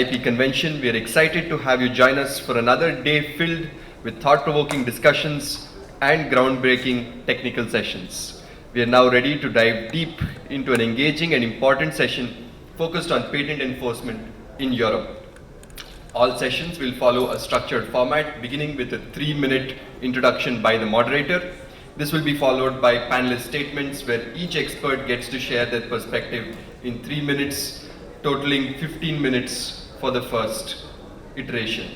IP convention. We are excited to have you join us for another day filled with thought-provoking discussions and groundbreaking technical sessions. We are now ready to dive deep into an engaging and important session focused on patent enforcement in Europe. All sessions will follow a structured format beginning with a 3-minute introduction by the moderator. This will be followed by panelist statements where each expert gets to share their perspective in 3 minutes, totaling 15 minutes for the first iteration.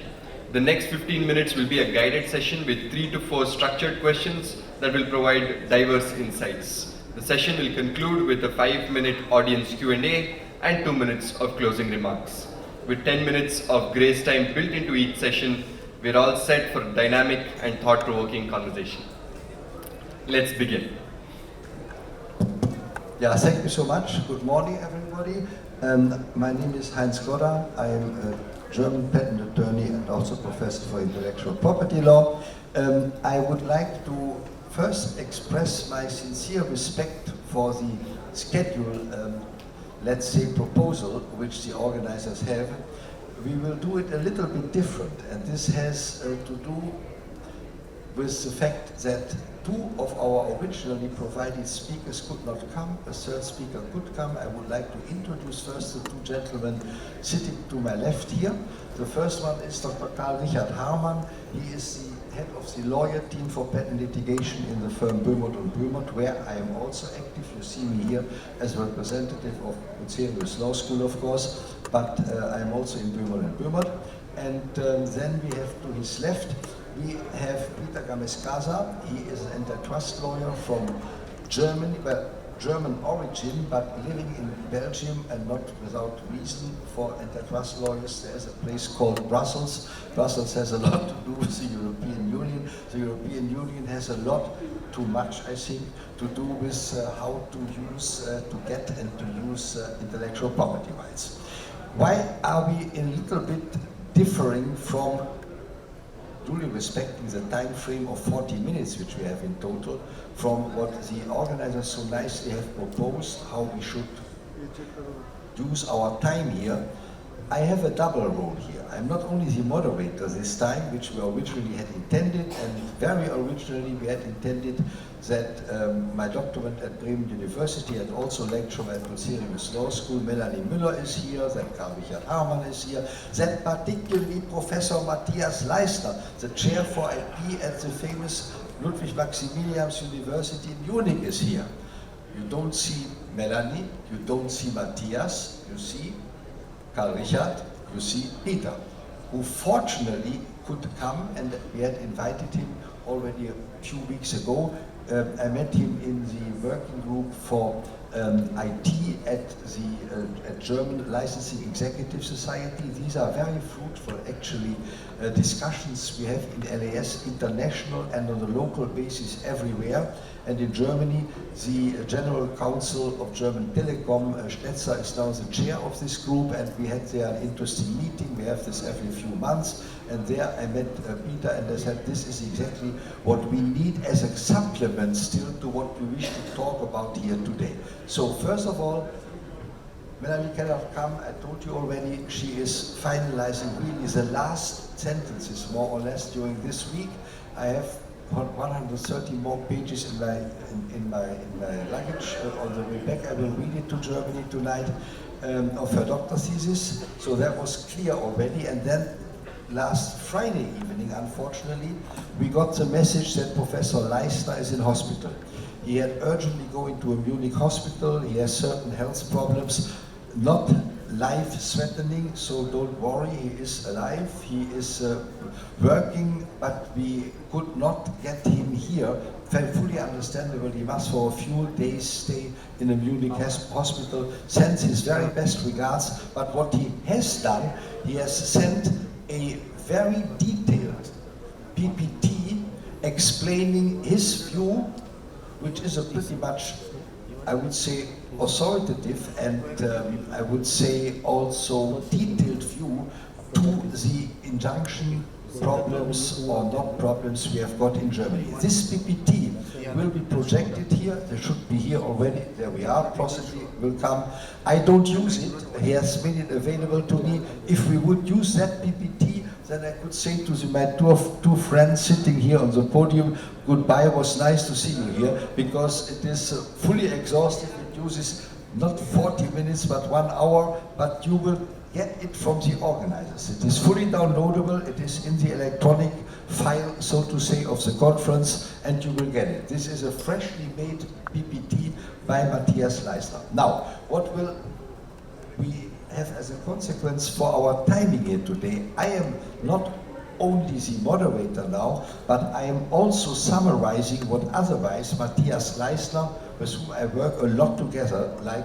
The next 15 minutes will be a guided session with 3 to 4 structured questions that will provide diverse insights. The session will conclude with a 5-minute audience Q&A and 2 minutes of closing remarks. With 10 minutes of grace time built into each session, we're all set for dynamic and thought-provoking conversation. Let's begin. Yeah, thank you so much. Good morning, everybody. My name is Heinz Goddar. I am a German patent attorney and also professor for intellectual property law. I would like to first express my sincere respect for the schedule, let's say proposal, which the organizers have. We will do it a little bit different, and this has to do with the fact that 2 of our originally provided speakers could not come, a 3rd speaker could come. I would like to introduce first the 2 gentlemen sitting to my left here. The first one is Dr. Karl-Richard Haarmann. He is the head of the lawyer team for patent litigation in the firm Boehmert and Boehmert, where I am also active. You see me here as a representative of Bucerius Law School, of course, but I am also in Boehmert and Boehmert. And then we have to his left, we have Peter Camesasca. He is an antitrust lawyer from Germany, German origin, but living in Belgium, and not without reason. For antitrust lawyers, there's a place called Brussels. Brussels has a lot to do with the European Union. The European Union has a lot, too much, I think, to do with how to use, to get and to use intellectual property rights. Why are we a little bit differing from, duly respecting the time frame of 40 minutes which we have in total, from what the organizers so nicely have proposed, how we should use our time here? I have a double role here. I'm not only the moderator this time, which we originally had intended, and very originally we had intended that my doctorand at Bremen University and also lecturer at Bucerius Law School, Melanie Müller, is here, that Karl-Richard Haarmann is here, that particularly Professor Matthias Leistner, the chair for IP at the famous Ludwig Maximilians University in Munich, is here. You don't see Melanie, you don't see Matthias, you see Karl-Richard, you see Peter, who fortunately could come, and we had invited him already a few weeks ago. I met him in the working group for IT at the German Licensing Executive Society. These are very fruitful, actually, discussions we have in LAS International and on a local basis everywhere. And in Germany, the General Counsel of German Telekom, Stetzer, is now the chair of this group, and we had there an interesting meeting. We have this every few months, and there I met Peter, and I said, this is exactly what we need as a supplement still to what we wish to talk about here today. So first of all, Melanie cannot come, I told you already. She is finalizing really the last sentences, more or less, during this week. I have 130 more pages in my luggage on the way back. I will read it to Germany tonight, of her doctor thesis. So that was clear already. And then last Friday evening, unfortunately, we got the message that Professor Leistner is in hospital. He had urgently go into a Munich hospital. He has certain health problems, not life-threatening, so don't worry, he is alive, he is working, but we could not get him here. Fully understandable, he must for a few days stay in a Munich hospital, sends his very best regards, but what he has done, he has sent a very detailed PPT explaining his view, which is a pretty much, I would say, authoritative and I would say also detailed view to the injunction problems or not problems we have got in Germany. This PPT will be projected here. They should be here already. There we are. Possibly will come. I don't use it. He has made it available to me. If we would use that PPT, then I could say to my two friends sitting here on the podium, goodbye, it was nice to see you here, because it is fully exhaustive. It uses not 40 minutes, but 1 hour, but you will get it from the organizers. It is fully downloadable. It is in the electronic file, so to say, of the conference, and you will get it. This is a freshly made PPT by Matthias Leisner. Now, what will we have as a consequence for our timing here today? I am not only the moderator now, but I am also summarizing what otherwise Matthias Leisner, with whom I work a lot together, like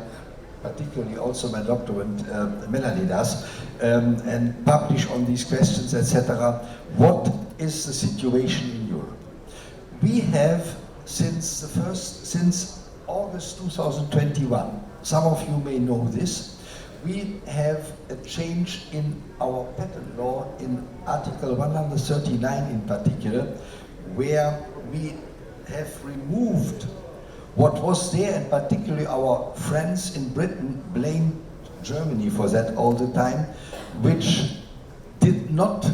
particularly also my doctorand Melanie does, and publish on these questions, etc. What is the situation in Europe? We have since August 2021, some of you may know this, we have a change in our patent law in Article 139 in particular, where we have removed what was there, and particularly our friends in Britain blamed Germany for that all the time, which did not,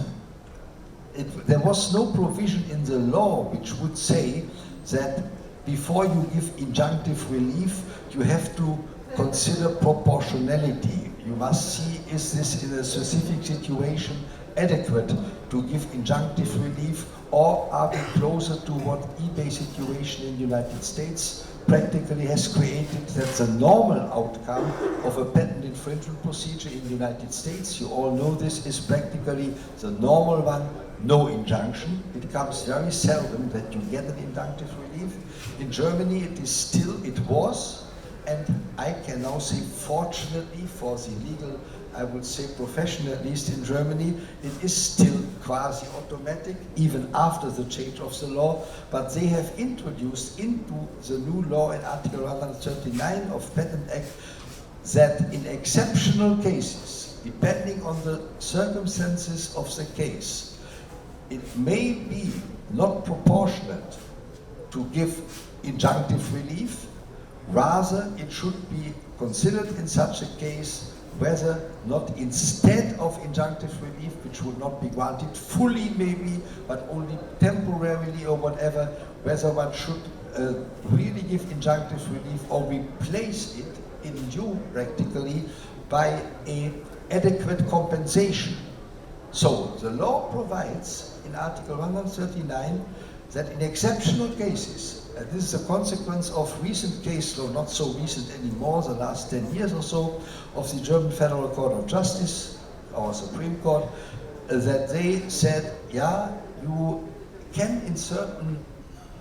there was no provision in the law which would say that before you give injunctive relief, you have to consider proportionality. You must see, is this in a specific situation adequate to give injunctive relief, or are we closer to what eBay situation in the United States practically has created, that the normal outcome of a patent infringement procedure in the United States, you all know this, is practically the normal one, no injunction. It comes very seldom that you get an injunctive relief. In Germany it was, and I can now say fortunately for the legal, I would say profession, at least in Germany, it is still quasi-automatic, even after the change of the law, but they have introduced into the new law in Article 139 of Patent Act that in exceptional cases, depending on the circumstances of the case, it may be not proportionate to give injunctive relief. Rather, it should be considered in such a case whether not instead of injunctive relief, which would not be granted fully maybe, but only temporarily or whatever, whether one should really give injunctive relief or replace it in due practically by an adequate compensation. So the law provides in Article 139 that in exceptional cases, and this is a consequence of recent case law, not so recent anymore, the last 10 years or so, of the German Federal Court of Justice, our Supreme Court, that they said, yeah, you can in certain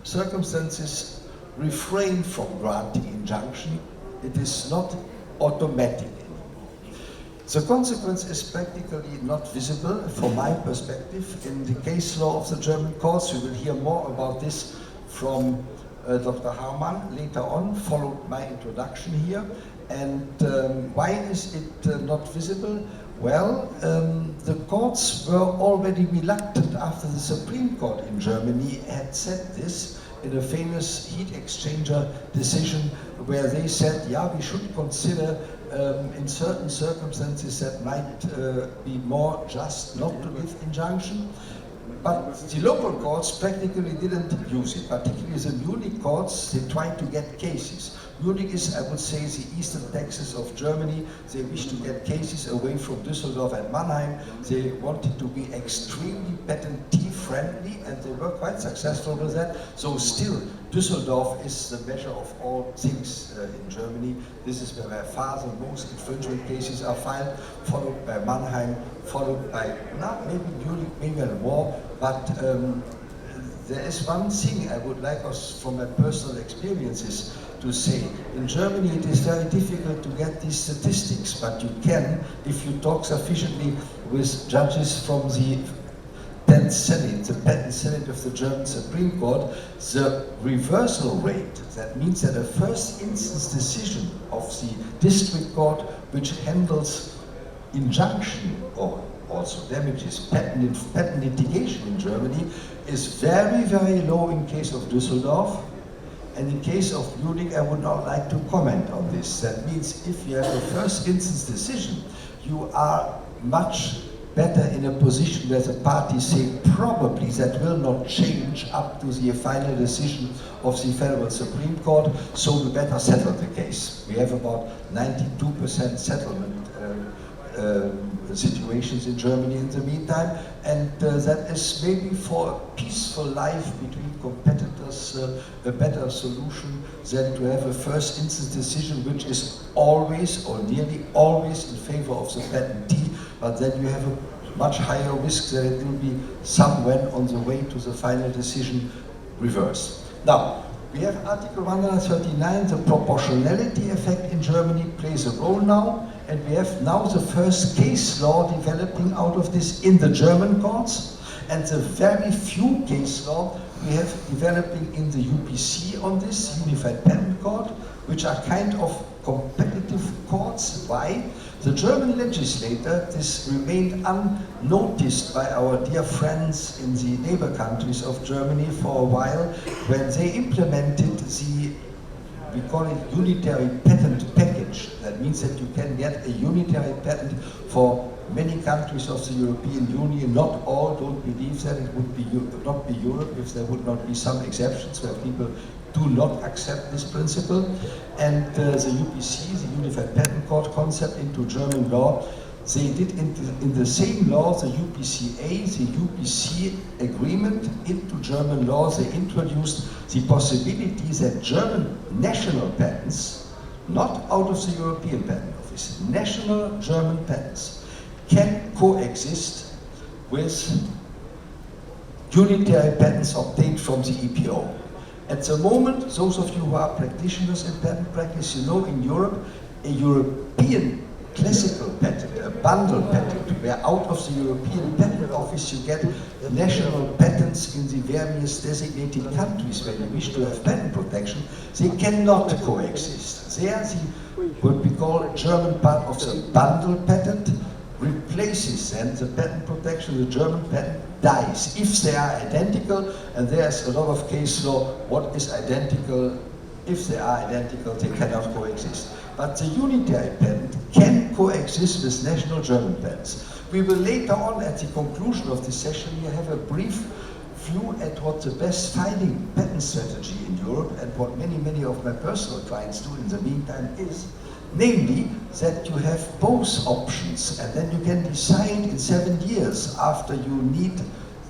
circumstances refrain from granting injunction. It is not automatic. The consequence is practically not visible from my perspective in the case law of the German courts. We will hear more about this from Dr. Haarmann later on, followed my introduction here. And why is it not visible? Well, the courts were already reluctant after the Supreme Court in Germany had said this in a famous heat exchanger decision where they said, yeah, we should consider in certain circumstances that might be more just not to give injunction. But the local courts practically didn't use it, particularly the Munich courts. They tried to get cases. Munich is, I would say, the eastern Texas of Germany. They wish to get cases away from Düsseldorf and Mannheim. They wanted to be extremely patentee friendly, and they were quite successful with that. So still, Düsseldorf is the measure of all things in Germany. This is where by far the most infringement cases are filed, followed by Mannheim, followed by, not maybe Munich, maybe more, but there is one thing I would like us, from my personal experiences, to say. In Germany it is very difficult to get these statistics, but you can if you talk sufficiently with judges from the 10th Senate, the Patent Senate of the German Supreme Court. The reversal rate, that means that a first instance decision of the district court which handles injunction or also damages patent litigation in Germany, is very, very low in case of Düsseldorf, And in case of Munich, I would not like to comment on this. That means if you have a first instance decision, you are much better in a position where the parties say probably that will not change up to the final decision of the Federal Supreme Court, so we better settle the case. We have about 92% settlement situations in Germany in the meantime, and that is maybe for a peaceful life between competitors a better solution than to have a first instance decision which is always or nearly always in favor of the patentee, but then you have a much higher risk that it will be somewhere on the way to the final decision reversed. Now, we have Article 139, the proportionality effect in Germany plays a role now, and we have now the first case law developing out of this in the German courts, and the very few case law we have developing in the UPC on this, Unified Patent Court, which are kind of competitive courts. Why? The German legislator, this remained unnoticed by our dear friends in the neighbor countries of Germany for a while, when they implemented the, we call it unitary patent package. That means that you can get a unitary patent for many countries of the European Union. Not all, don't believe that it would be not be Europe if there would not be some exceptions where people do not accept this principle. And the UPC, the Unified Patent Court concept into German law, they did in the same law, the UPCA, the UPC agreement into German law, they introduced the possibility that German national patents, not out of the European Patent Office, national German patents, can coexist with unitary patents obtained from the EPO. At the moment, those of you who are practitioners in patent practice, you know in Europe, a European classical patent, a bundle patent, where out of the European Patent Office you get national patents in the various designated countries where you wish to have patent protection, they cannot coexist. There, what we call German part of the bundle patent replaces then the patent protection, the German patent dies. If they are identical, and there's a lot of case law, what is identical? If they are identical, they cannot coexist. But the unitary patent can coexist with national German patents. We will later on, at the conclusion of this session, here have a brief view at what the best filing patent strategy in Europe and what many of my personal clients do in the meantime is. Namely, that you have both options, and then you can decide in 7 years after you need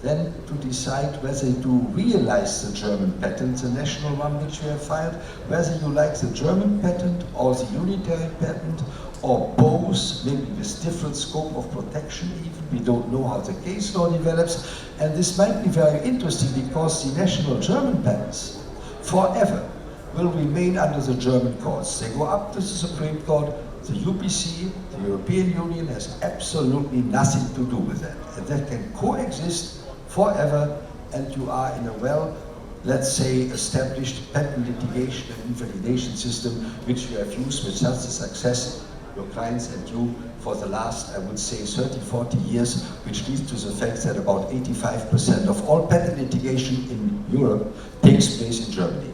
then to decide whether to realize the German patent, the national one which you have filed, whether you like the German patent or the unitary patent, or both, maybe with different scope of protection even. We don't know how the case law develops, and this might be very interesting because the national German patents forever will remain under the German courts. They go up to the Supreme Court. The UPC, the European Union, has absolutely nothing to do with that. And that can coexist forever, and you are in a well, let's say, established patent litigation and invalidation system, which you have used with such a success, your clients and you, for the last, I would say, 30, 40 years, which leads to the fact that about 85% of all patent litigation in Europe takes place in Germany.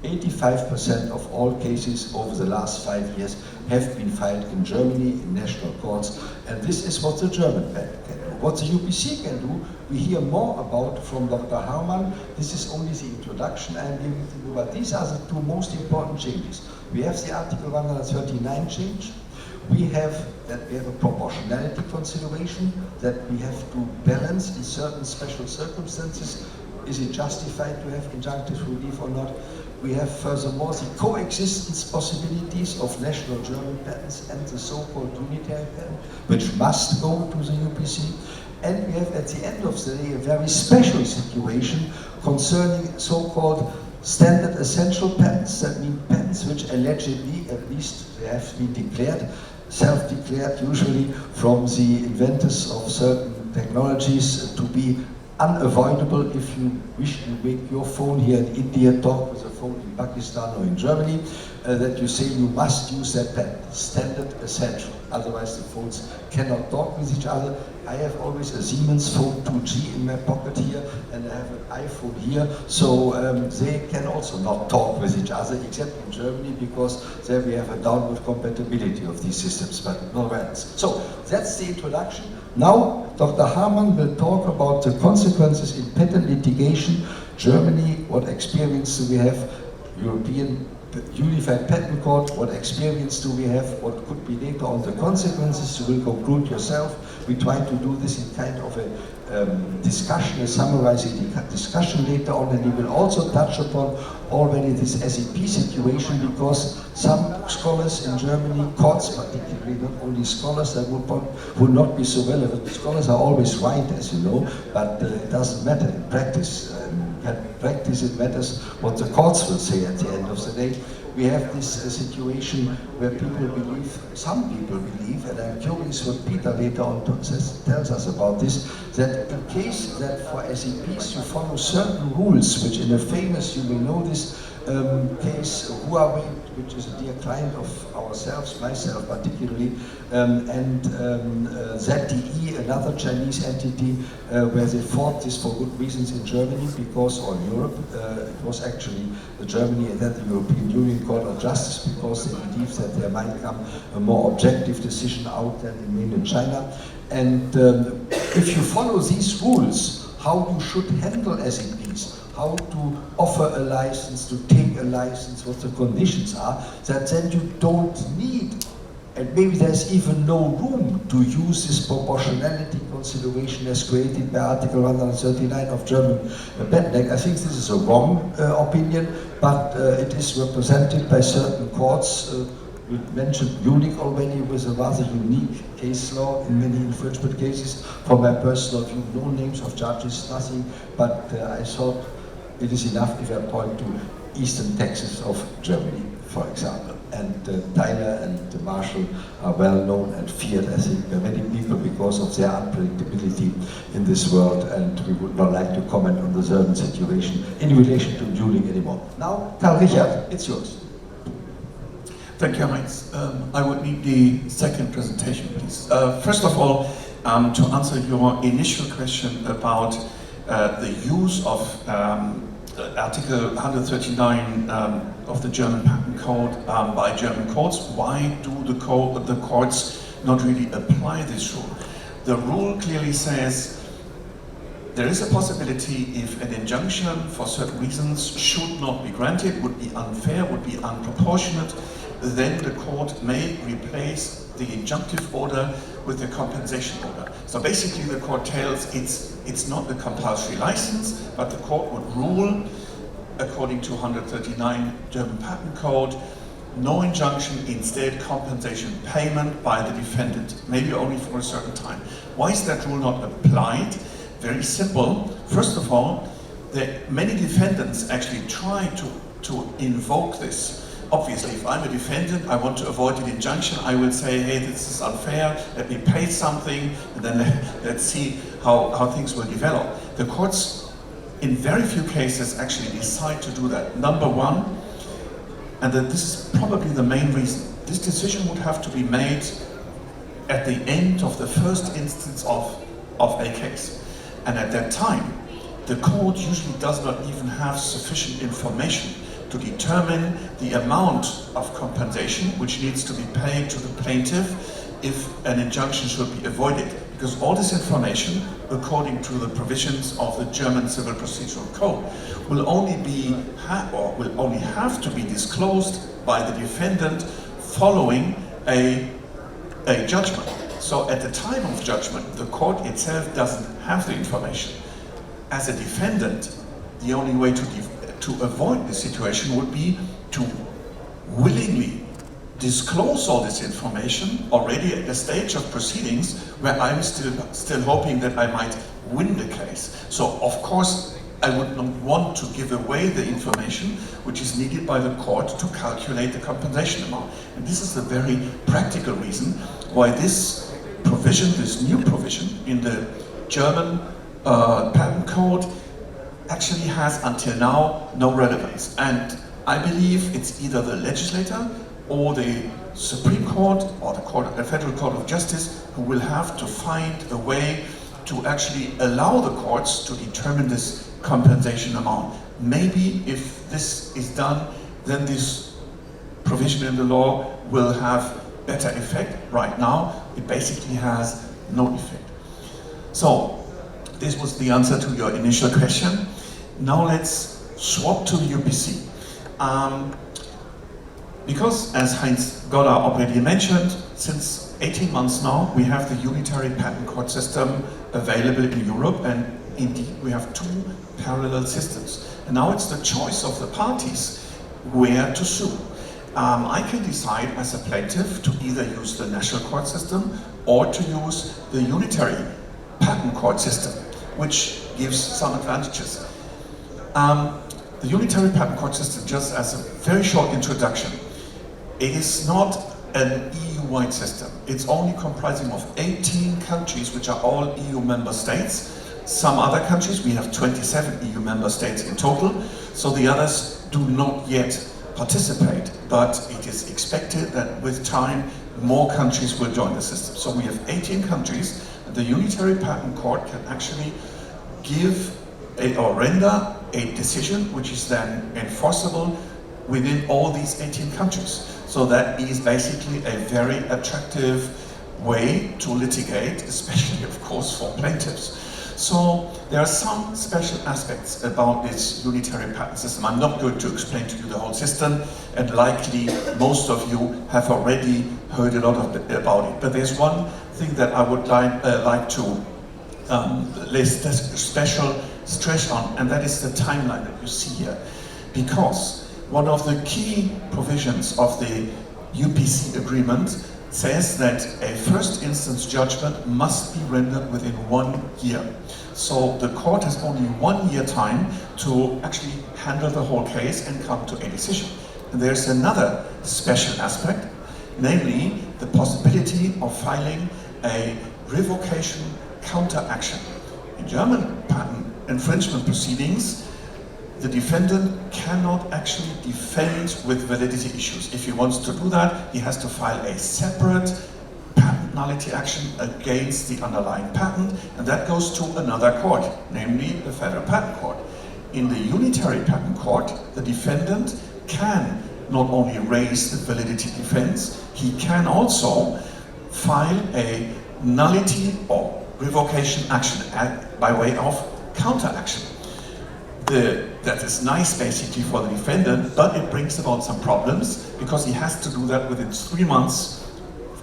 85% of all cases over the last 5 years have been filed in Germany in national courts, and this is what the German patent can do. What the UPC can do, we hear more about from Dr. Haarmann. This is only the introduction I am giving to you, but these are the two most important changes. We have the Article 139 change. We have a proportionality consideration that we have to balance in certain special circumstances. Is it justified to have injunctive relief or not? We have furthermore the coexistence possibilities of national German patents and the so-called unitary patent, which must go to the UPC. And we have at the end of the day a very special situation concerning so-called standard essential patents. That mean patents which allegedly, at least they have been declared, self-declared usually from the inventors of certain technologies to be unavoidable if you wish to make your phone here in India talk with a phone in Pakistan or in Germany, that you say you must use that patent, standard essential, otherwise the phones cannot talk with each other. I have always a Siemens phone 2G in my pocket here, and I have an iPhone here, so they can also not talk with each other, except in Germany, because there we have a downward compatibility of these systems, but nowhere else. So that's the introduction. Now, Dr. Haarmann will talk about the consequences in patent litigation. Germany, what experience do we have? European Unified Patent Court, what experience do we have? What could be later on the consequences? You will conclude yourself. We try to do this in kind of a discussion, a summarizing discussion later on, and we will also touch upon already this SEP situation, because some scholars in Germany, courts particularly, not only scholars, that would not be so relevant. Scholars are always right, as you know, but it doesn't matter in practice. In practice, it matters what the courts will say at the end of the day. We have this situation where people believe, some people believe, and I'm curious what Peter later on tells us about this, that in case that for SEPs you follow certain rules, which in a famous, you may know this, case Huawei, which is a dear client of ourselves, myself particularly, and ZTE, another Chinese entity, where they fought this for good reasons in Germany, because, or in Europe, it was actually Germany and then the European Union Court of Justice, because they believe that there might come a more objective decision out than in mainland China. And if you follow these rules, how you should handle SEPs, how to offer a license, to take a license, what the conditions are, that then you don't need, and maybe there's even no room to use this proportionality consideration as created by Article 139 of German Patent Act. I think this is a wrong opinion, but it is represented by certain courts. We mentioned Munich already with a rather unique case law in many infringement cases. From my personal view, no names of judges, nothing, but I thought it is enough if I point to Eastern Texas of Germany, for example. And Tyler and Marshall are well known and feared, I think, by many people because of their unpredictability in this world, and we would not like to comment on the German situation in relation to Munich anymore. Now, Karl Richard, it's yours. Thank you, Heinz. I would need the second presentation, please. First of all, to answer your initial question about the use of Article 139 of the German Patent Code by German courts, why do the courts not really apply this rule? The rule clearly says there is a possibility if an injunction for certain reasons should not be granted, would be unfair, would be unproportionate, then the court may replace the injunctive order with a compensation order. So basically the court tells it's not a compulsory license, but the court would rule, according to 139 German Patent Code, no injunction, instead compensation payment by the defendant, maybe only for a certain time. Why is that rule not applied? Very simple. First of all, many defendants actually try to invoke this. Obviously, if I'm a defendant, I want to avoid an injunction, I will say, hey, this is unfair, let me pay something, and then let's see how things will develop. The courts, in very few cases, actually decide to do that. Number one, and this is probably the main reason, this decision would have to be made at the end of the first instance of a case. And at that time, the court usually does not even have sufficient information to determine the amount of compensation which needs to be paid to the plaintiff if an injunction should be avoided. Because all this information, according to the provisions of the German Civil Procedural Code, will only have to be disclosed by the defendant following a judgment. So at the time of judgment, the court itself doesn't have the information. As a defendant, the only way to avoid this situation would be to willingly disclose all this information already at the stage of proceedings where I'm still hoping that I might win the case. So of course I would not want to give away the information which is needed by the court to calculate the compensation amount. And this is a very practical reason why this provision, this new provision in the German patent code actually has until now no relevance. And I believe it's either the legislator or the Supreme Court or the Federal Court of Justice who will have to find a way to actually allow the courts to determine this compensation amount. Maybe if this is done, then this provision in the law will have better effect. Right now, it basically has no effect. So, this was the answer to your initial question. Now let's swap to UPC. Because, as Heinz Goddar already mentioned, since 18 months now, we have the unitary patent court system available in Europe, and indeed we have two parallel systems. And now it's the choice of the parties where to sue. I can decide as a plaintiff to either use the national court system or to use the unitary patent court system, which gives some advantages. The unitary patent court system, just as a very short introduction, it is not an EU-wide system. It's only comprising of 18 countries, which are all EU member states. Some other countries, we have 27 EU member states in total, so the others do not yet participate, but it is expected that with time, more countries will join the system. So we have 18 countries, and the unitary patent court can actually give or render a decision which is then enforceable within all these 18 countries. So that is basically a very attractive way to litigate, especially of course for plaintiffs. So there are some special aspects about this unitary patent system. I'm not going to explain to you the whole system, and likely most of you have already heard a lot about it. But there's one thing that I would like to lay special stress on, and that is the timeline that you see here. Because one of the key provisions of the UPC agreement says that a first instance judgment must be rendered within 1 year. So the court has only 1 year time to actually handle the whole case and come to a decision. And there's another special aspect, namely the possibility of filing a revocation counteraction. In German patent infringement proceedings, the defendant cannot actually defend with validity issues. If he wants to do that, he has to file a separate patent nullity action against the underlying patent, and that goes to another court, namely the Federal Patent Court. In the unitary patent court, the defendant can not only raise the validity defense, he can also file a nullity or revocation action by way of counteraction. That is nice basically for the defendant, but it brings about some problems because he has to do that within 3 months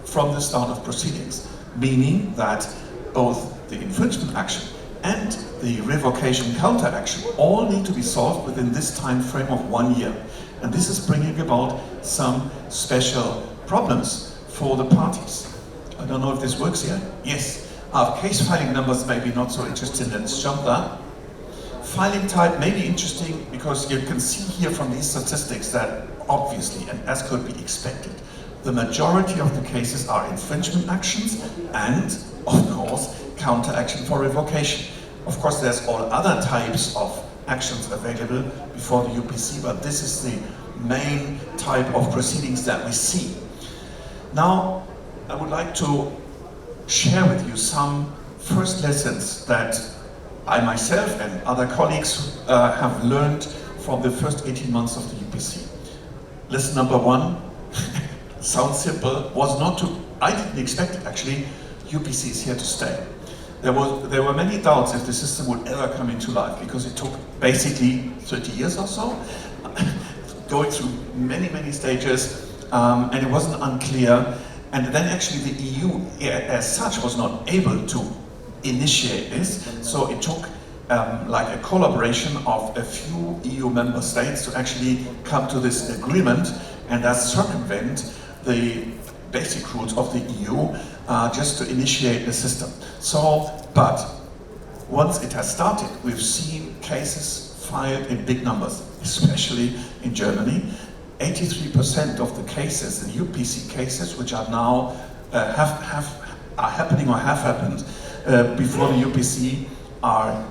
from the start of proceedings, meaning that both the infringement action and the revocation counteraction all need to be solved within this time frame of 1 year. And this is bringing about some special problems for the parties. I don't know if this works here. Yes. Case filing numbers may be not so interesting. Let's jump there. Filing type may be interesting because you can see here from these statistics that obviously, and as could be expected, the majority of the cases are infringement actions and, of course, counteraction for revocation. Of course, there's all other types of actions available before the UPC, but this is the main type of proceedings that we see. Now, I would like to share with you some first lessons that I myself and other colleagues have learned from the first 18 months of the UPC. Lesson number 1, sounds simple, was not to, I didn't expect it actually, UPC is here to stay. There were many doubts if the system would ever come into life because it took basically 30 years or so, going through many stages, and it wasn't unclear. And then actually the EU as such was not able to initiate this, so it took like a collaboration of a few EU member states to actually come to this agreement and thus circumvent the basic rules of the EU just to initiate the system. So, but once it has started, we've seen cases filed in big numbers, especially in Germany. 83% of the cases, the UPC cases, which are now are happening or have happened before the UPC, are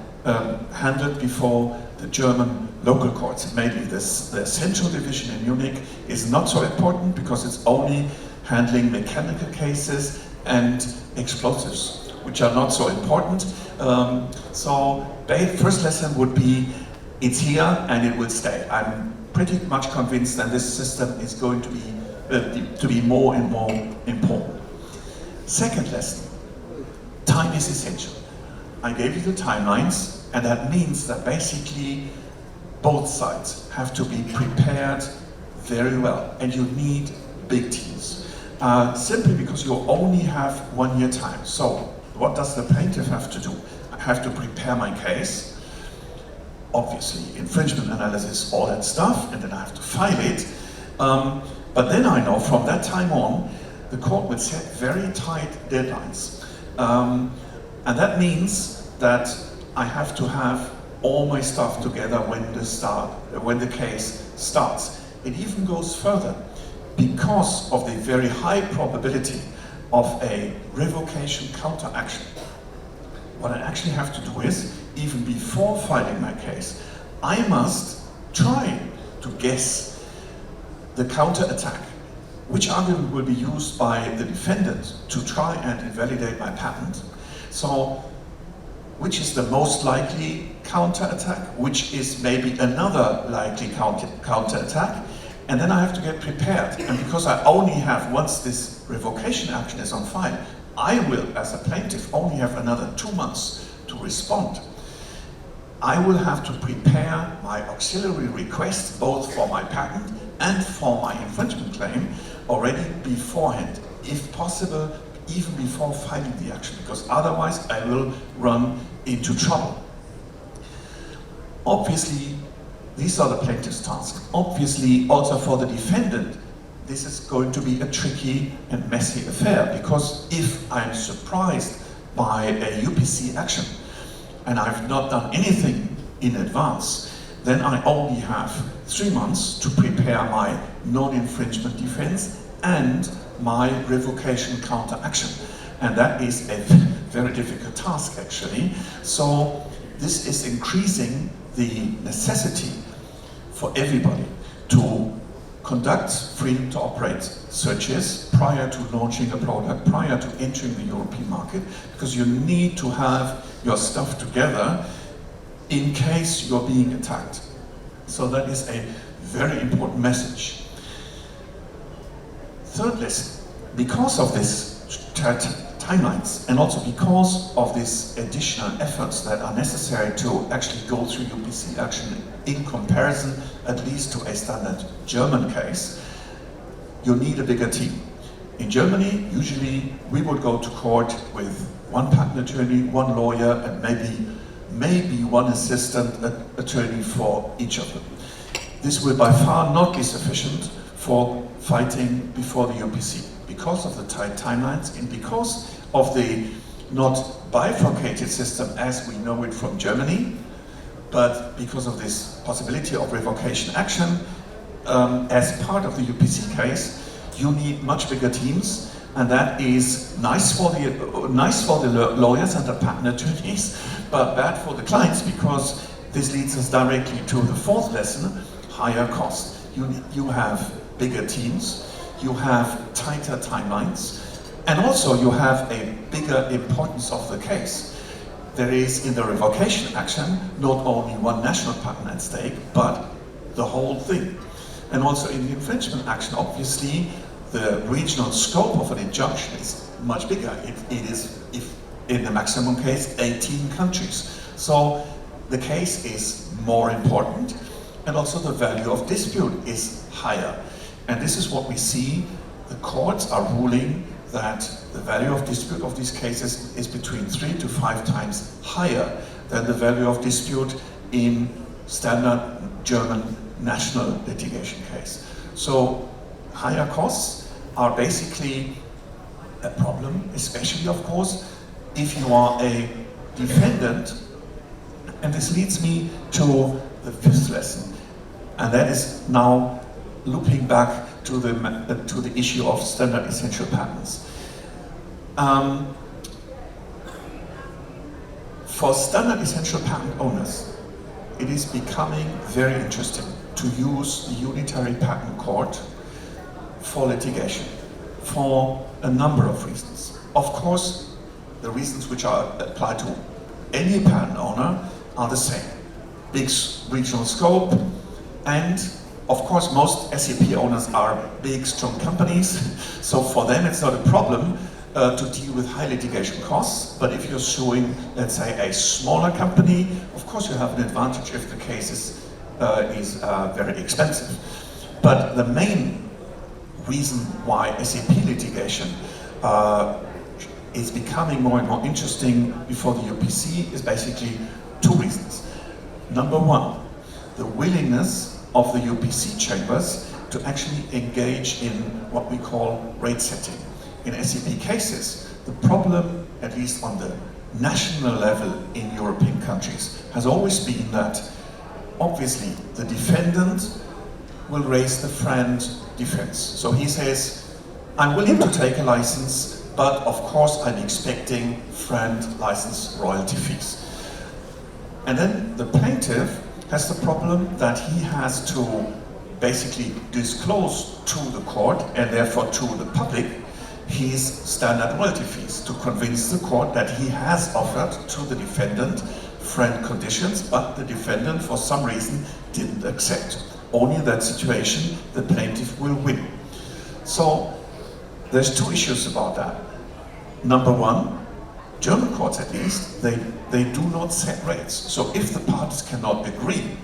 handled before the German local courts. Mainly the central division in Munich is not so important because it's only handling mechanical cases and explosives, which are not so important. So first lesson would be, it's here and it will stay. I'm pretty much convinced that this system is going to be more and more important. Second lesson, time is essential. I gave you the timelines, and that means that basically both sides have to be prepared very well, and you need big teams. Simply because you only have 1 year time. So what does the plaintiff have to do? I have to prepare my case, obviously infringement analysis, all that stuff, and then I have to file it. But then I know from that time on, the court will set very tight deadlines. And that means that I have to have all my stuff together when the case starts. It even goes further. Because of the very high probability of a revocation counteraction, what I actually have to do is, even before filing my case, I must try to guess the counterattack. Which argument will be used by the defendant to try and invalidate my patent? So, which is the most likely counterattack? Which is maybe another likely counterattack? And then I have to get prepared. And because I only have, once this revocation action is on file, I will, as a plaintiff, only have another 2 months to respond. I will have to prepare my auxiliary request, both for my patent and for my infringement claim, already beforehand, if possible, even before filing the action, because otherwise I will run into trouble. Obviously, these are the plaintiff's tasks. Obviously, also for the defendant, this is going to be a tricky and messy affair, because if I'm surprised by a UPC action and I've not done anything in advance, then I only have 3 months to prepare my non-infringement defense and my revocation counteraction. And that is a very difficult task, actually. So this is increasing the necessity for everybody to conduct freedom to operate searches prior to launching a product, prior to entering the European market, because you need to have your stuff together in case you're being attacked. So that is a very important message. Third lesson, because of this timelines and also because of these additional efforts that are necessary to actually go through UPC action in comparison at least to a standard German case, you need a bigger team. In Germany, usually we would go to court with 1 patent attorney, 1 lawyer, and maybe 1 assistant attorney for each of them. This will by far not be sufficient for fighting before the UPC because of the tight timelines and because of the not bifurcated system as we know it from Germany, but because of this possibility of revocation action. As part of the UPC case, you need much bigger teams, and that is nice for the lawyers and the patent attorneys, but bad for the clients, because this leads us directly to the 4th lesson: higher cost. You have bigger teams, you have tighter timelines, and also you have a bigger importance of the case. There is, in the revocation action, not only 1 national patent at stake, but the whole thing. And also in the infringement action, obviously, the regional scope of an injunction is much bigger. It is, if in the maximum case, 18 countries. So the case is more important, and also the value of dispute is higher. And this is what we see. The courts are ruling that the value of dispute of these cases is between 3 to 5 times higher than the value of dispute in standard German national litigation case. So higher costs are basically a problem, especially, of course, if you are a defendant. And this leads me to the 5th lesson, and that is now looping back to the issue of standard essential patents. For standard essential patent owners, it is becoming very interesting to use the unitary patent court for litigation for a number of reasons. Of course, the reasons which are applied to any patent owner are the same. Big regional scope, and of course most SEP owners are big, strong companies, so for them it's not a problem to deal with high litigation costs. But if you're suing, let's say, a smaller company, of course you have an advantage if the case is very expensive. But the main reason why SEP litigation is becoming more and more interesting before the UPC is basically two reasons. Number one, the willingness of the UPC chambers to actually engage in what we call rate setting. In SEP cases, the problem, at least on the national level in European countries, has always been that obviously the defendant will raise the FRAND defense. So he says, I'm willing to take a license, but of course I'm expecting FRAND license royalty fees. And then the plaintiff has the problem that he has to basically disclose to the court and therefore to the public his standard royalty fees to convince the court that he has offered to the defendant FRAND conditions, but the defendant for some reason didn't accept. Only in that situation the plaintiff will win. So there's two issues about that. Number one, German courts at least, they do not set rates. So if the parties cannot agree,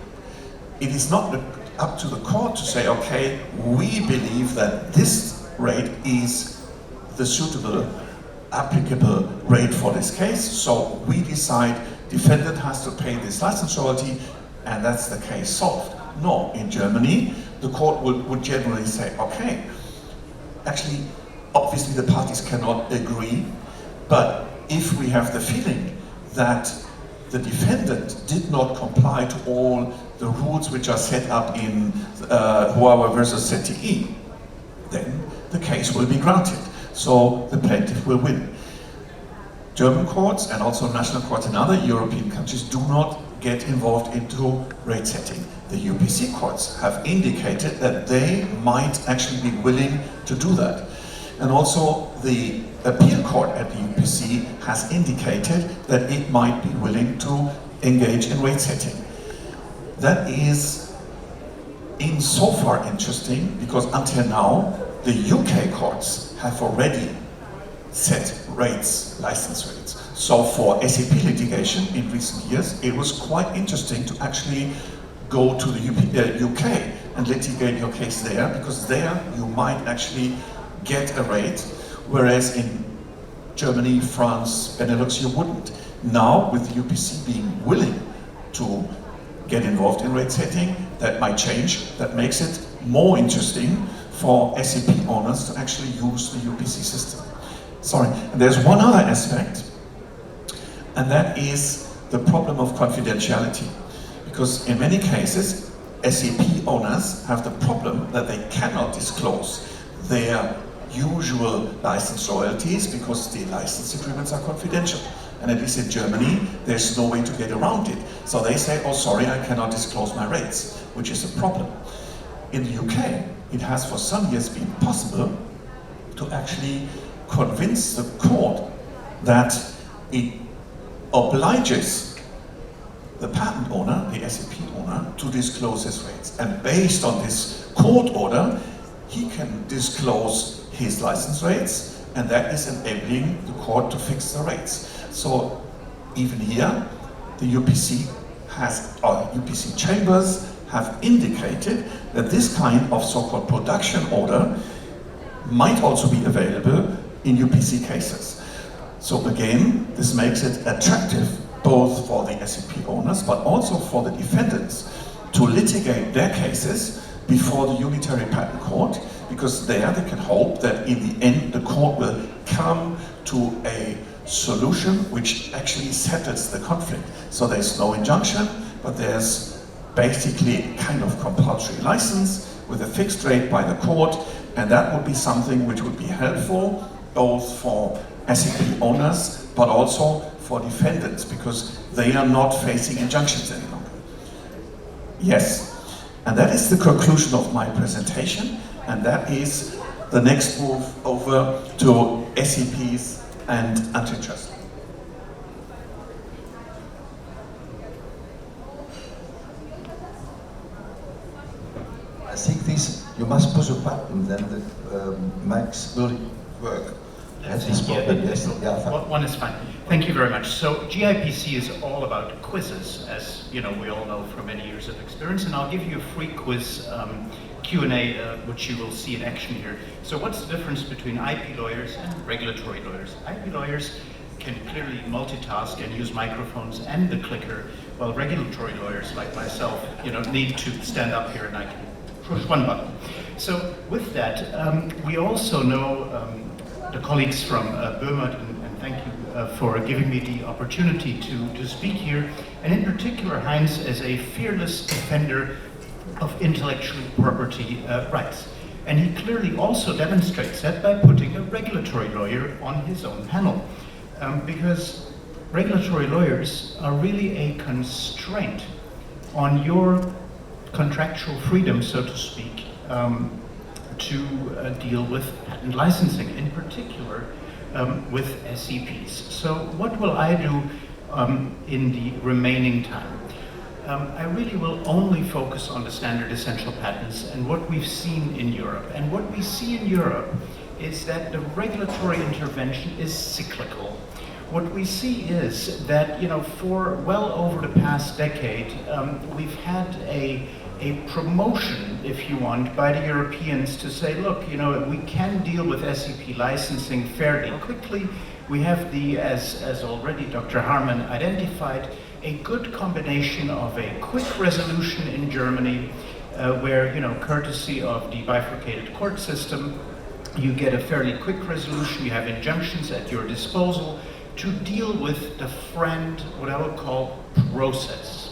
it is not up to the court to say, okay, we believe that this rate is the suitable, applicable rate for this case, so we decide defendant has to pay this license royalty, and that's the case solved. No, in Germany, the court would generally say, okay, actually, obviously the parties cannot agree, but if we have the feeling that the defendant did not comply to all the rules which are set up in Huawei versus ZTE, then the case will be granted. So the plaintiff will win. German courts and also national courts in other European countries do not get involved into rate setting. The UPC courts have indicated that they might actually be willing to do that. And also the appeal court at the UPC has indicated that it might be willing to engage in rate setting. That is insofar interesting because until now the UK courts have already set rates, license rates. So for SEP litigation in recent years, it was quite interesting to actually go to the UK and litigate your case there, because there you might actually get a rate, whereas in Germany, France, Benelux, you wouldn't. Now, with the UPC being willing to get involved in rate setting, that might change. That makes it more interesting for SEP owners to actually use the UPC system. Sorry, and there's one other aspect, and that is the problem of confidentiality. Because in many cases, SEP owners have the problem that they cannot disclose their usual license royalties because the license agreements are confidential. And at least in Germany, there's no way to get around it. So they say, oh sorry, I cannot disclose my rates, which is a problem. In the UK, it has for some years been possible to actually convince the court that it obliges the patent owner, the SEP owner, to disclose his rates. And based on this court order, he can disclose his license rates, and that is enabling the court to fix the rates. So even here, the UPC UPC chambers have indicated that this kind of so-called production order might also be available in UPC cases. So again, this makes it attractive both for the SEP owners but also for the defendants to litigate their cases before the unitary patent court, because there they can hope that in the end the court will come to a solution which actually settles the conflict. So there's no injunction, but there's basically kind of compulsory license with a fixed rate by the court, and that would be something which would be helpful both for SEP owners but also for defendants because they are not facing injunctions any longer. Yes, and that is the conclusion of my presentation, and that is the next move over to SEPs and antitrust. I think this, you must push a button, then the mics will work. Has this problem? Yes. Yeah, fine. One is fine. Thank you very much. So GIPC is all about quizzes, as you know, we all know from many years of experience, and I'll give you a free quiz Q&A, which you will see in action here. So what's the difference between IP lawyers and regulatory lawyers? IP lawyers can clearly multitask and use microphones and the clicker, while regulatory lawyers like myself, need to stand up here and I can push one button. So with that, we also know the colleagues from Boehmert, and thank you for giving me the opportunity to speak here, and in particular Heinz as a fearless defender of intellectual property rights. And he clearly also demonstrates that by putting a regulatory lawyer on his own panel, because regulatory lawyers are really a constraint on your contractual freedom, so to speak, to deal with patent licensing, in particular with SEPs. So what will I do in the remaining time? I really will only focus on the standard essential patents and what we've seen in Europe. And what we see in Europe is that the regulatory intervention is cyclical. What we see is that, for well over the past decade, we've had a promotion, if you want, by the Europeans to say, look, we can deal with SEP licensing fairly quickly. We have as already Dr. Haarmann identified, a good combination of a quick resolution in Germany, where, courtesy of the bifurcated court system, you get a fairly quick resolution, you have injunctions at your disposal to deal with the FRAND, what I would call, process.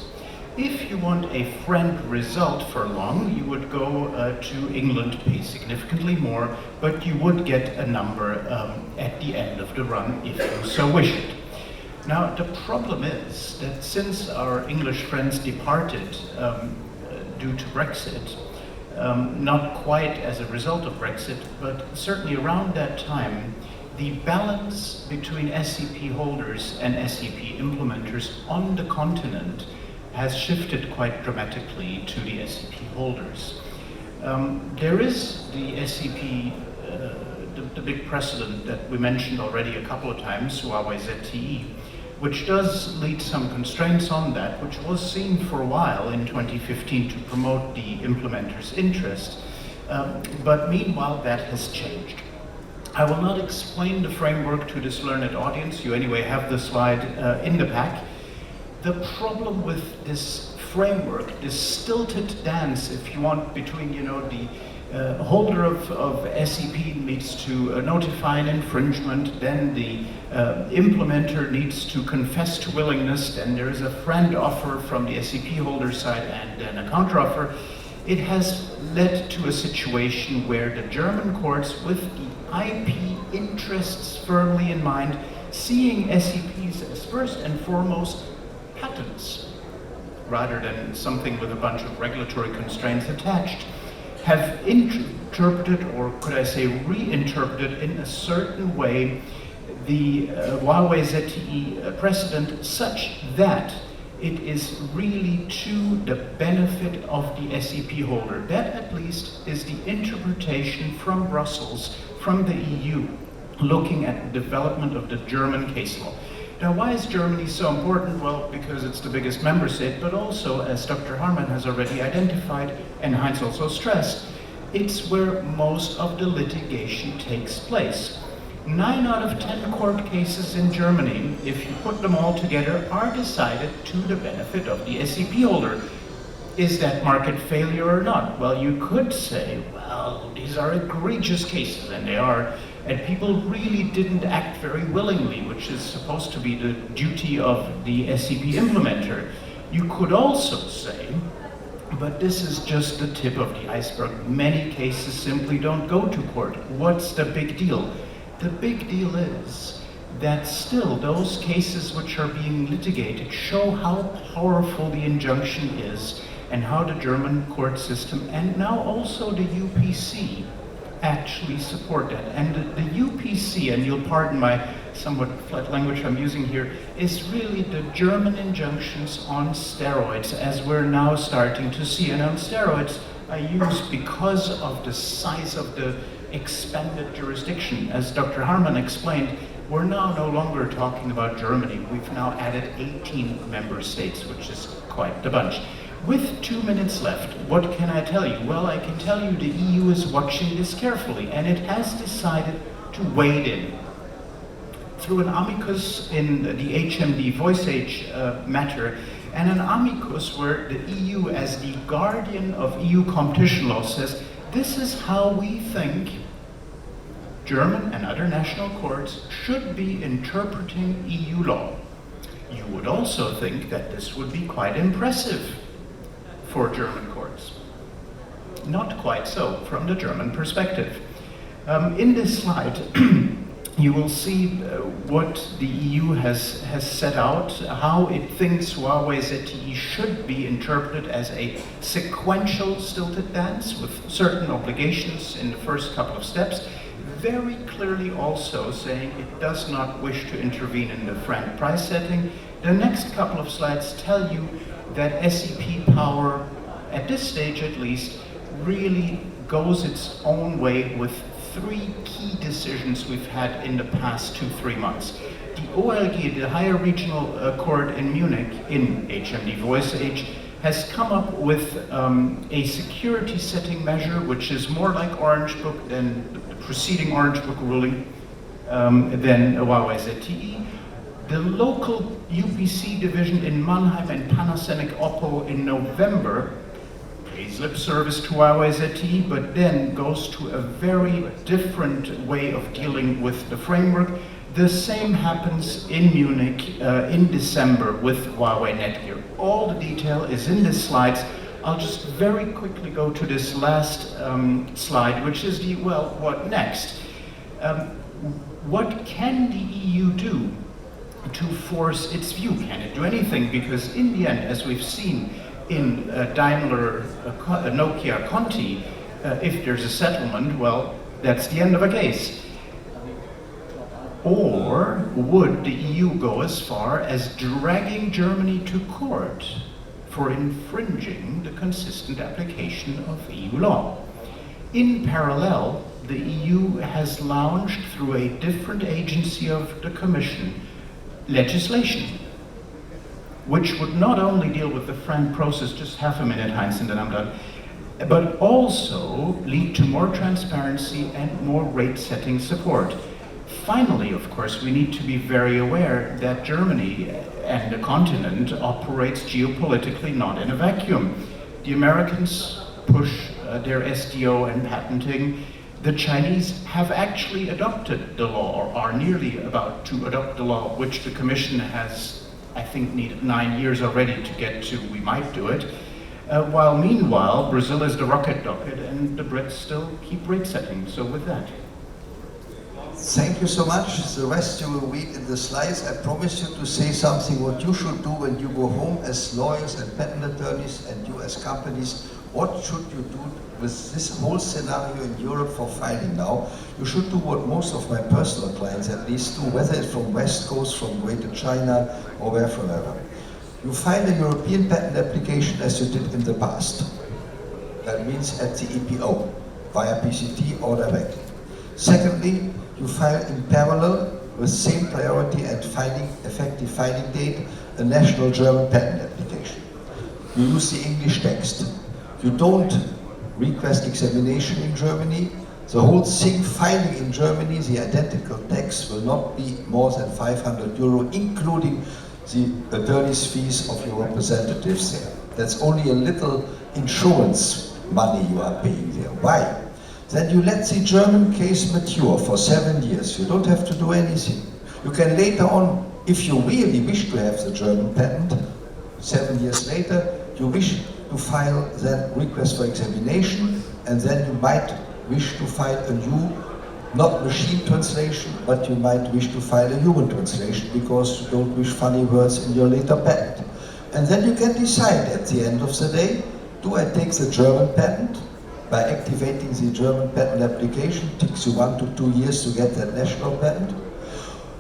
If you want a FRAND result for long, you would go to England, pay significantly more, but you would get a number at the end of the run if you so wish it. Now, the problem is that since our English friends departed due to Brexit, not quite as a result of Brexit, but certainly around that time, the balance between SEP holders and SEP implementers on the continent has shifted quite dramatically to the SEP holders. There is the SEP, the big precedent that we mentioned already a couple of times, Huawei ZTE, which does lead some constraints on that, which was seen for a while in 2015 to promote the implementer's interest. But meanwhile, that has changed. I will not explain the framework to this learned audience. You anyway have the slide in the pack. The problem with this framework, this stilted dance, if you want, between the holder of SEP needs to notify an infringement, then the implementer needs to confess to willingness, then there is a FRAND offer from the SEP holder side and then a counteroffer. It has led to a situation where the German courts, with the IP interests firmly in mind, seeing SEPs as first and foremost patents, rather than something with a bunch of regulatory constraints attached, have interpreted, or could I say reinterpreted in a certain way, the Huawei ZTE precedent such that it is really to the benefit of the SEP holder. That at least is the interpretation from Brussels, from the EU, looking at the development of the German case law. Now, why is Germany so important? Well, because it's the biggest member state, but also, as Dr. Haarmann has already identified, and Heinz also stressed, it's where most of the litigation takes place. 9 out of 10 court cases in Germany, if you put them all together, are decided to the benefit of the SEP holder. Is that market failure or not? Well, you could say, well, these are egregious cases, and they are, and people really didn't act very willingly, which is supposed to be the duty of the SEP implementer. You could also say, but this is just the tip of the iceberg. Many cases simply don't go to court. What's the big deal? The big deal is that still those cases which are being litigated show how powerful the injunction is and how the German court system and now also the UPC actually support that. And the UPC, and you'll pardon my somewhat flat language I'm using here, is really the German injunctions on steroids, as we're now starting to see. And on steroids I use because of the size of the expanded jurisdiction. As Dr. Haarmann explained, we're now no longer talking about Germany. We've now added 18 member states, which is quite the bunch. With 2 minutes left, what can I tell you? Well, I can tell you the EU is watching this carefully, and it has decided to wade in. Through an amicus in the HMD voice age matter, and an amicus where the EU, as the guardian of EU competition law, says, this is how we think German and other national courts should be interpreting EU law. You would also think that this would be quite impressive for German courts. Not quite so from the German perspective. In this slide, you will see what the EU has set out, how it thinks Huawei ZTE should be interpreted as a sequential stilted dance with certain obligations in the first couple of steps, very clearly also saying it does not wish to intervene in the FRAND price setting. The next couple of slides tell you that SEP power, at this stage at least, really goes its own way with 3 key decisions we've had in the past 2-3 months. The OLG, the Higher Regional Court in Munich, in HMD voice age, has come up with a security setting measure which is more like Orange Book than the preceding Orange Book ruling than Huawei ZTE. The local UPC division in Mannheim and Panasonic Oppo in November pays lip service to Huawei ZTE, but then goes to a very different way of dealing with the framework. The same happens in Munich in December with Huawei Netgear. All the detail is in the slides. I'll just very quickly go to this last slide, which is the, well, what next? What can the EU do to force its view? Can it do anything? Because in the end, as we've seen in Daimler, Nokia, Conti, if there's a settlement, well, that's the end of a case. Or would the EU go as far as dragging Germany to court for infringing the consistent application of EU law? In parallel, the EU has launched through a different agency of the Commission legislation, which would not only deal with the FRAND process, just half a minute, Heinz, and then I'm done, but also lead to more transparency and more rate-setting support. Finally, of course, we need to be very aware that Germany and the continent operates geopolitically not in a vacuum. The Americans push their SDO and patenting. The Chinese have actually adopted the law, or are nearly about to adopt the law, which the Commission has, I think, needed 9 years already to get to. We might do it. While meanwhile, Brazil is the rocket docket and the Brits still keep rate setting. So with that. Thank you so much. The rest you will read in the slides. I promise you to say something what you should do when you go home as lawyers and patent attorneys, and you as companies. What should you do with this whole scenario in Europe for filing now? You should do what most of my personal clients at least do, whether it's from West Coast, from Greater China, or wherever. You file a European patent application as you did in the past. That means at the EPO, via PCT or directly. Secondly, you file in parallel with same priority and effective filing date, a national German patent application. You use the English text. You don't request examination in Germany. The whole thing filing in Germany, the identical text will not be more than €500, including the attorney's fees of your representatives there. That's only a little insurance money you are paying there. Why? Then you let the German case mature for 7 years. You don't have to do anything. You can later on, if you really wish to have the German patent, 7 years later, you wish to file that request for examination, and then you might wish to file a new not machine translation, but you might wish to file a human translation because you don't wish funny words in your later patent. And then you can decide at the end of the day, do I take the German patent? By activating the German patent application, it takes you 1 to 2 years to get that national patent.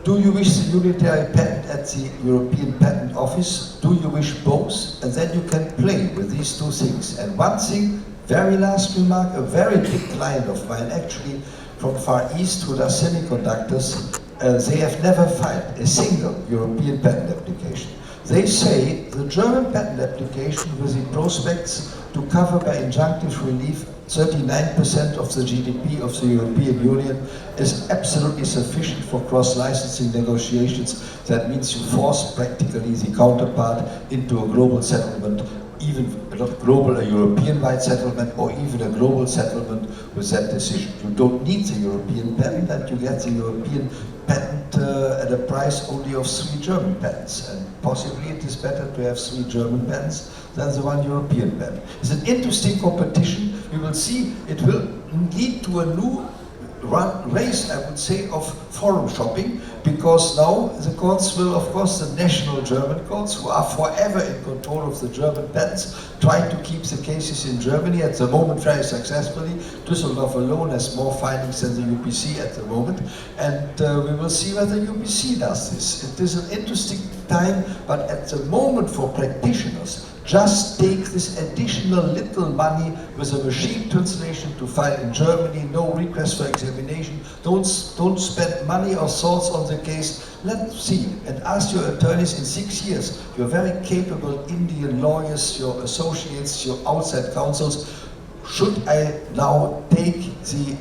Do you wish the unitary patent at the European Patent Office? Do you wish both? And then you can play with these two things. And one thing, very last remark, a very big client of mine, actually from Far East, who does semiconductors, they have never filed a single European patent application. They say the German patent application with the prospects to cover by injunctive relief 39% of the GDP of the European Union is absolutely sufficient for cross-licensing negotiations. That means you force practically the counterpart into a global settlement, even not global, a European-wide settlement, or even a global settlement with that decision. You don't need the European patent, and you get the European patent at a price only of 3 German patents. And possibly it is better to have 3 German patents than the 1 European patent. It's an interesting competition. We will see it will lead to a new race, I would say, of forum shopping, because now the courts will, of course, the national German courts, who are forever in control of the German patents, try to keep the cases in Germany at the moment very successfully. Düsseldorf alone has more findings than the UPC at the moment, and we will see whether UPC does this. It is an interesting time, but at the moment for practitioners, just take this additional little money with a machine translation to file in Germany, no request for examination, don't spend money or thoughts on the case. Let's see, and ask your attorneys in 6 years, your very capable Indian lawyers, your associates, your outside counsels, should I now take the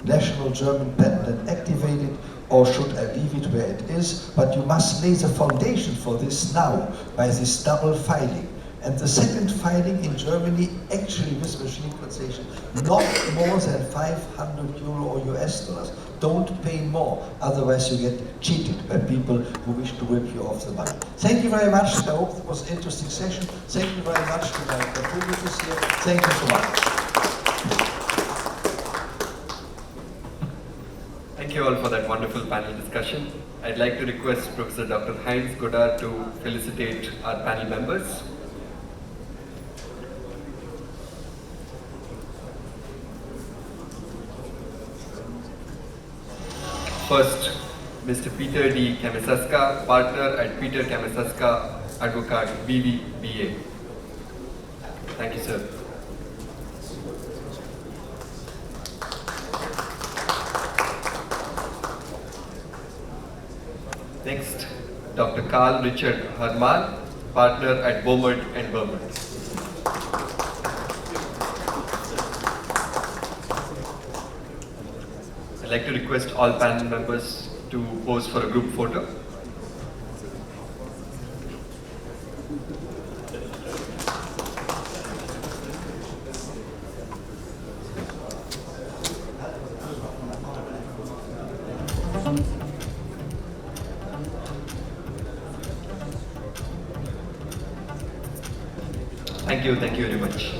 national German patent and activate it, or should I leave it where it is? But you must lay the foundation for this now by this double filing. And the second filing in Germany, actually with machine translation, not more than 500 euro or US dollars. Don't pay more, otherwise you get cheated by people who wish to rip you off the money. Thank you very much. I hope it was an interesting session. Thank you very much to my contributors here. Thank you so much. Thank you all for that wonderful panel discussion. I'd like to request Professor Dr. Heinz Goddar to felicitate our panel members. First, Mr. Peter D. Camesasca, partner at Peter Camesasca, Advocaat, BVBA. Thank you, sir. Next, Dr. Carl Richard Haarmann, partner at Boehmert and Boehmert. I'd like to request all panel members to pose for a group photo. Thank you very much.